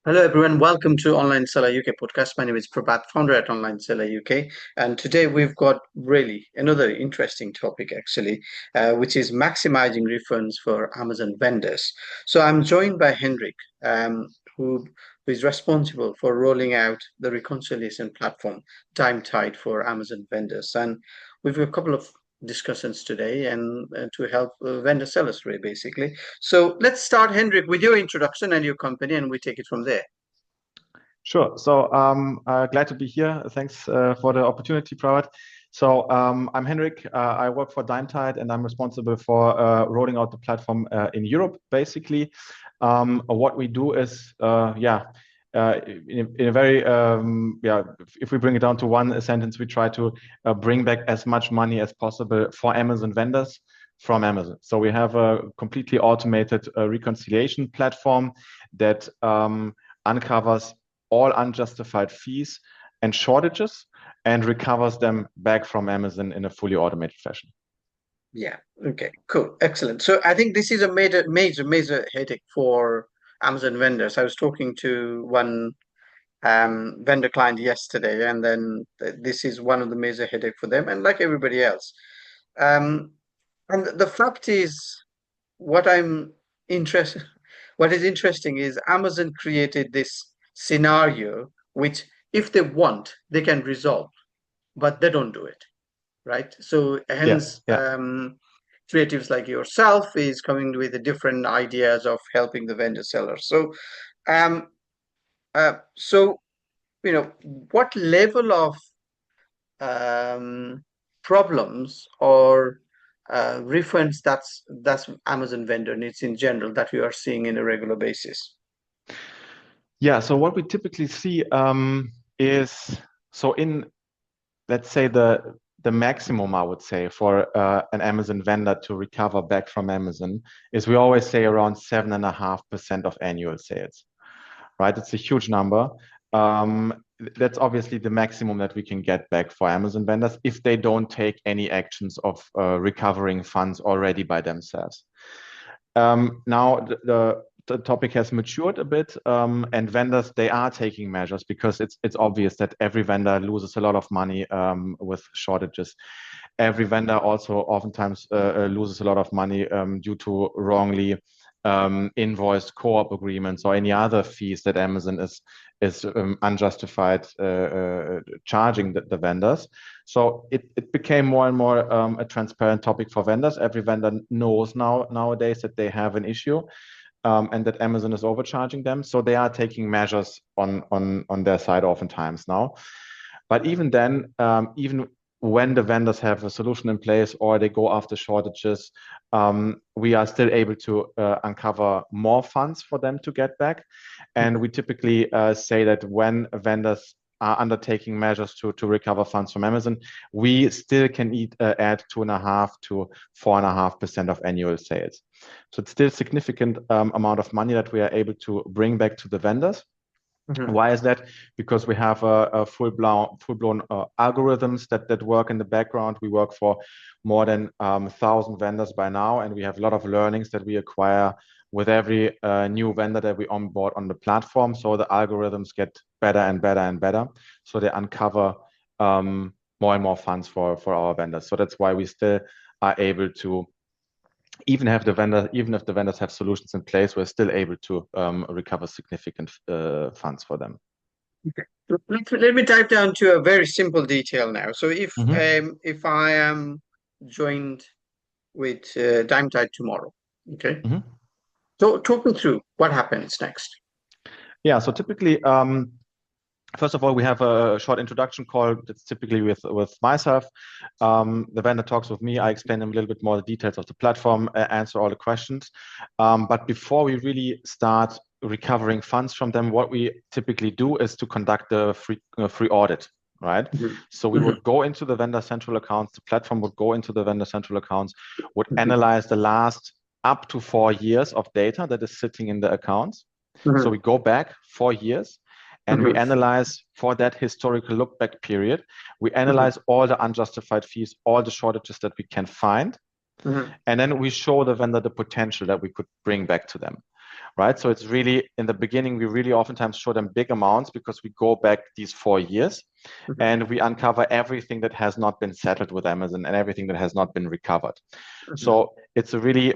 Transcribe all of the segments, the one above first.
Hello, everyone. Welcome to Online Seller UK podcast. My name is Prabhat, founder at Online Seller UK. And today we've got really another interesting topic, actually, which is maximizing refunds for Amazon vendors. So I'm joined by Henrik, um, who, who is responsible for rolling out the reconciliation platform, Time Tide, for Amazon vendors. And we've got a couple of discussions today and to help vendor sellers, really, basically. So let's start, Henrik, with your introduction and your company, and we take it from there. Sure. So glad to be here. Thanks for the opportunity, Prabhat. So I'm Henrik. I work for DimeTide, and I'm responsible for rolling out the platform in Europe. Basically, what we do is, in a very if we bring it down to one sentence, we try to bring back as much money as possible for Amazon vendors from Amazon. So we have a completely automated reconciliation platform that uncovers all unjustified fees and shortages and recovers them back from Amazon in a fully automated fashion. Yeah. Okay. Cool. Excellent. So I think this is a major headache for Amazon vendors. I was talking to one vendor client yesterday, and then this is one of the major headache for them, and like everybody else. Um, and the fact is, what I'm interested, what is interesting is Amazon created this scenario which, if they want, they can resolve, but they don't do it, right? So Yeah, hence, yeah. creatives like yourself is coming with the different ideas of helping the vendor seller. So, um, so what level of um, problems or refunds that's Amazon vendor needs in general that we are seeing in a regular basis? Yeah, so what we typically see is, so in, let's say, the maximum, I would say, for an Amazon vendor to recover back from Amazon is, we always say, around 7.5% of annual sales, right? It's a huge number. That's obviously the maximum that we can get back for Amazon vendors if they don't take any actions of recovering funds already by themselves. Now the topic has matured a bit, and vendors, they are taking measures, because it's obvious that every vendor loses a lot of money with shortages. Every vendor also oftentimes loses a lot of money due to wrongly invoiced co-op agreements or any other fees that Amazon is unjustified charging the vendors. So it became more and more a transparent topic for vendors. Every vendor knows nowadays that they have an issue, and that Amazon is overcharging them. So they are taking measures on their side oftentimes now. But even then, even when the vendors have a solution in place or they go after shortages, we are still able to uncover more funds for them to get back. And we typically say that when vendors are undertaking measures to recover funds from Amazon, we still can add 2.5 to 4.5% of annual sales. So it's still a significant amount of money that we are able to bring back to the vendors. Mhm. Why is that? Because we have a full-blown algorithms that work in the background. We work for more than 1,000 vendors by now, and we have a lot of learnings that we acquire with every new vendor that we onboard on the platform. So the algorithms get better and better and better. So they uncover more and more funds for our vendors. So that's why we still are able to, even if the vendors have solutions in place, we're still able to recover significant funds for them. Okay. Let me dive down to a very simple detail now. So Mm-hmm. if I am joined with Time Tide tomorrow, okay. Mm-hmm. So talk me through what happens next. Yeah, so typically, first of all, we have a short introduction call that's typically with myself. The vendor talks with me. I explain them a little bit more the details of the platform, answer all the questions. But before we really start recovering funds from them, what we typically do is to conduct a free audit, right? Mhm. So we Mhm. would go into the vendor central accounts. The platform would go into the vendor central accounts, would Mhm. analyze the last up to 4 years of data that is sitting in the accounts. So Mhm. we go back 4 years, and we Mhm. analyze for that historical look back period. We Mhm. analyze all the unjustified fees, all the shortages that we can find, Mhm. and then we show the vendor the potential that we could bring back to them, right? So it's really, in the beginning, we really oftentimes show them big amounts because we go back these 4 years and we uncover everything that has not been settled with Amazon and everything that has not been recovered. So it's a really,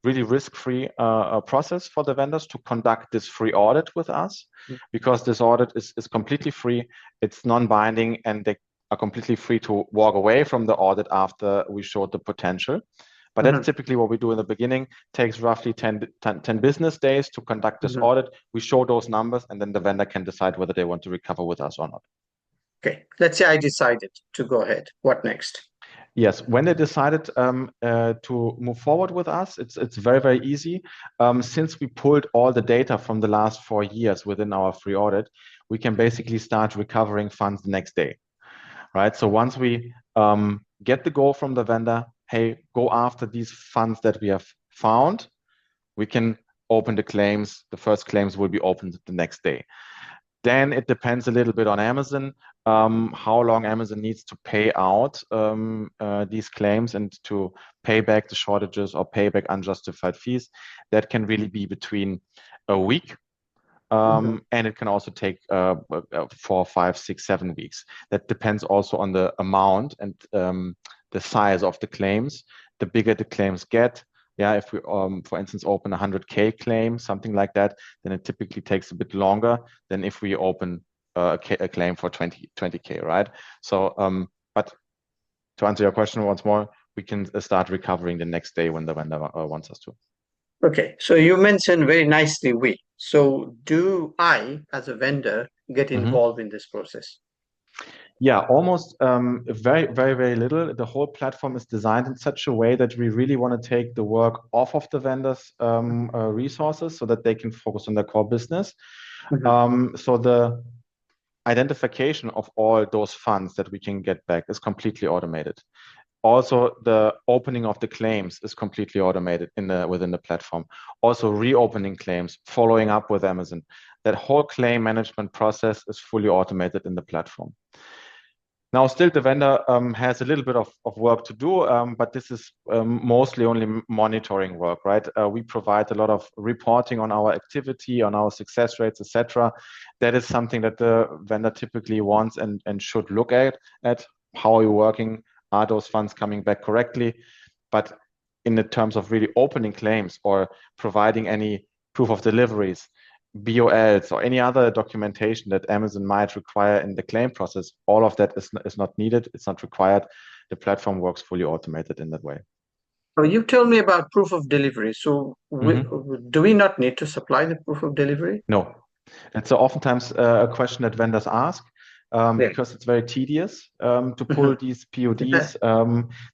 really risk-free process for the vendors to conduct this free audit with us, because this audit is completely free, it's non-binding, and they are completely free to walk away from the audit after we showed the potential. But that's typically what we do in the beginning. Takes roughly 10 business days to conduct this audit. We show those numbers, and then the vendor can decide whether they want to recover with us or not. Okay, let's say I decided to go ahead. What next? Yes, when they decided to move forward with us, it's very, very easy. Since we pulled all the data from the last 4 years within our free audit, we can basically start recovering funds the next day, right? So once we get the go from the vendor, hey, go after these funds that we have found, we can open the claims. The first claims will be opened the next day. Then it depends a little bit on Amazon, how long Amazon needs to pay out these claims and to pay back the shortages or pay back unjustified fees. That can really be between a week, and it can also take 4, 5, 6, 7 weeks. That depends also on the amount and the size of the claims. The bigger the claims get, if we, for instance, open a 100K claim, something like that, then it typically takes a bit longer than if we open a claim for 20K, right? So, but to answer your question once more, we can start recovering the next day when the vendor wants us to. Okay, so you mentioned very nicely we. So do I, as a vendor, get involved in this process? Yeah, almost very, very, very little. The whole platform is designed in such a way that we really want to take the work off of the vendors' resources so that they can focus on their core business. So the identification of all those funds that we can get back is completely automated. Also, the opening of the claims is completely automated within the platform. Also, reopening claims, following up with Amazon. That whole claim management process is fully automated in the platform. Now, still, the vendor has a little bit of work to do, but this is mostly only monitoring work, right? We provide a lot of reporting on our activity, on our success rates, etc. That is something that the vendor typically wants and should look at how are you working, are those funds coming back correctly? But in the terms of really opening claims or providing any proof of deliveries, BOLs, or any other documentation that Amazon might require in the claim process, all of that is not needed. It's not required. The platform works fully automated in that way. So you told me about proof of delivery. So do we not need to supply the proof of delivery? No. It's oftentimes a question that vendors ask. Because it's very tedious to pull these PODs.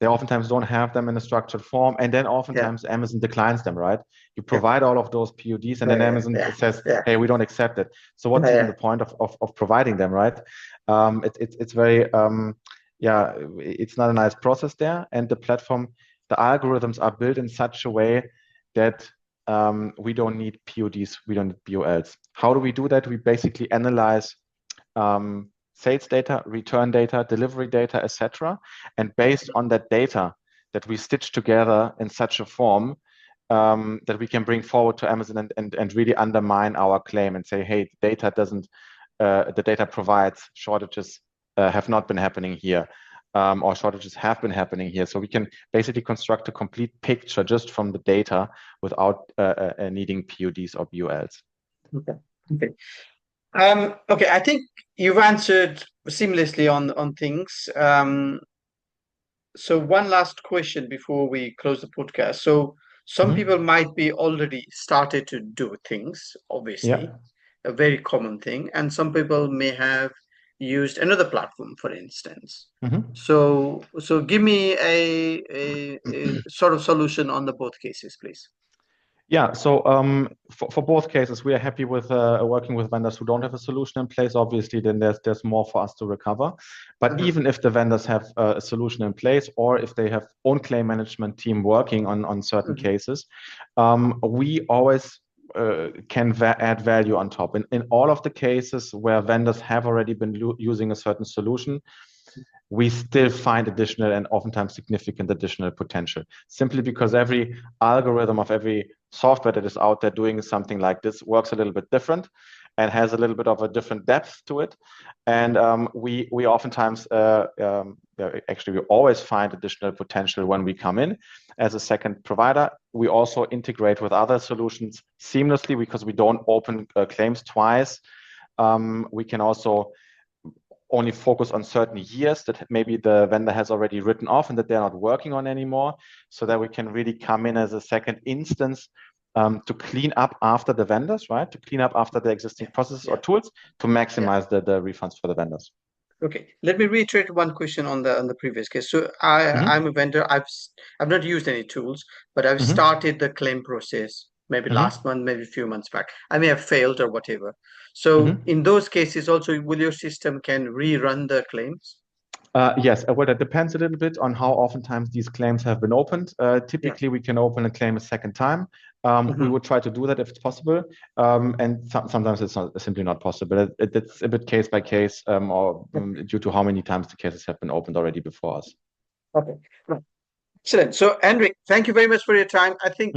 They oftentimes don't have them in a structured form, and then oftentimes Amazon declines them, right? You provide all of those PODs, and then Amazon says, hey, we don't accept it. So what's even the point of providing them, right? It's very, it's not a nice process there. And the platform, the algorithms are built in such a way that we don't need PODs, we don't need BOLs. How do we do that? We basically analyze sales data, return data, delivery data, etc. And based on that data that we stitch together in such a form that we can bring forward to Amazon and really undermine our claim and say, hey, the data provides shortages have not been happening here, or shortages have been happening here. So we can basically construct a complete picture just from the data without needing PODs or BOLs. Okay. Okay, I think you've answered seamlessly on things. So one last question before we close the podcast. So some people might be already started to do things, obviously, a very common thing, and some people may have used another platform, for instance. So give me a sort of solution on the both cases, please. Yeah, so for both cases, we are happy with working with vendors who don't have a solution in place. Obviously, then there's more for us to recover. But even if the vendors have a solution in place, or if they have own claim management team working on certain cases, we always can add value on top. In all of the cases where vendors have already been using a certain solution, we still find additional and oftentimes significant additional potential, simply because every algorithm of every software that is out there doing something like this works a little bit different and has a little bit of a different depth to it. And we oftentimes, actually, we always find additional potential when we come in as a second provider. We also integrate with other solutions seamlessly because we don't open claims twice. We can also only focus on certain years that maybe the vendor has already written off and that they're not working on anymore, so that we can really come in as a second instance to clean up after the vendors, right? To clean up after the existing processes or tools to maximize the refunds for the vendors. Okay, let me reiterate one question on the previous case. So I'm a vendor. I've not used any tools, but I've started the claim process maybe last month, maybe a few months back. I may have failed or whatever. So in those cases, also, will your system can rerun the claims? Yes, well, that depends a little bit on how oftentimes these claims have been opened. Typically, we can open a claim a second time. We would try to do that if it's possible, and sometimes it's simply not possible. It's a bit case by case, or due to how many times the cases have been opened already before us. Okay, excellent. So, Henrik, thank you very much for your time. I think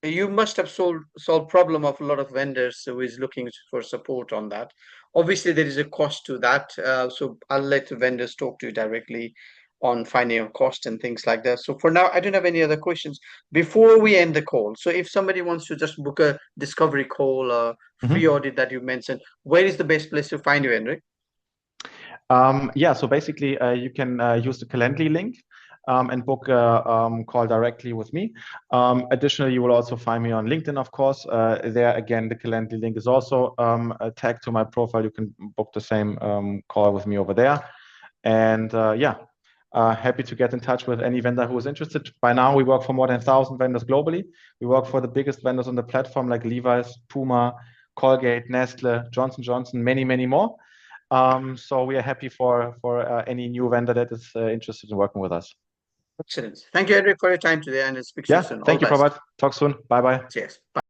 you must have solved problem of a lot of vendors who is looking for support on that. Obviously, there is a cost to that. So I'll let the vendors talk to you directly on finding a cost and things like that. So for now, I don't have any other questions. Before we end the call, so if somebody wants to just book a discovery call or free audit that you mentioned, where is the best place to find you, Henrik? Yeah, so basically you can use the Calendly link and book a call directly with me. Additionally, you will also find me on LinkedIn, of course. There again, the Calendly link is also tagged to my profile. You can book the same call with me over there. And yeah, happy to get in touch with any vendor who is interested. By now, we work for more than 1,000 vendors globally. We work for the biggest vendors on the platform like Levi's, Puma, Colgate, Nestle, Johnson Johnson, many, many more. So we are happy for any new vendor that is interested in working with us. Excellent. Thank you, Henrik, for your time today, and speak to you soon. Thank All you, best. Prabhat. Talk soon. Bye bye. Cheers. Bye.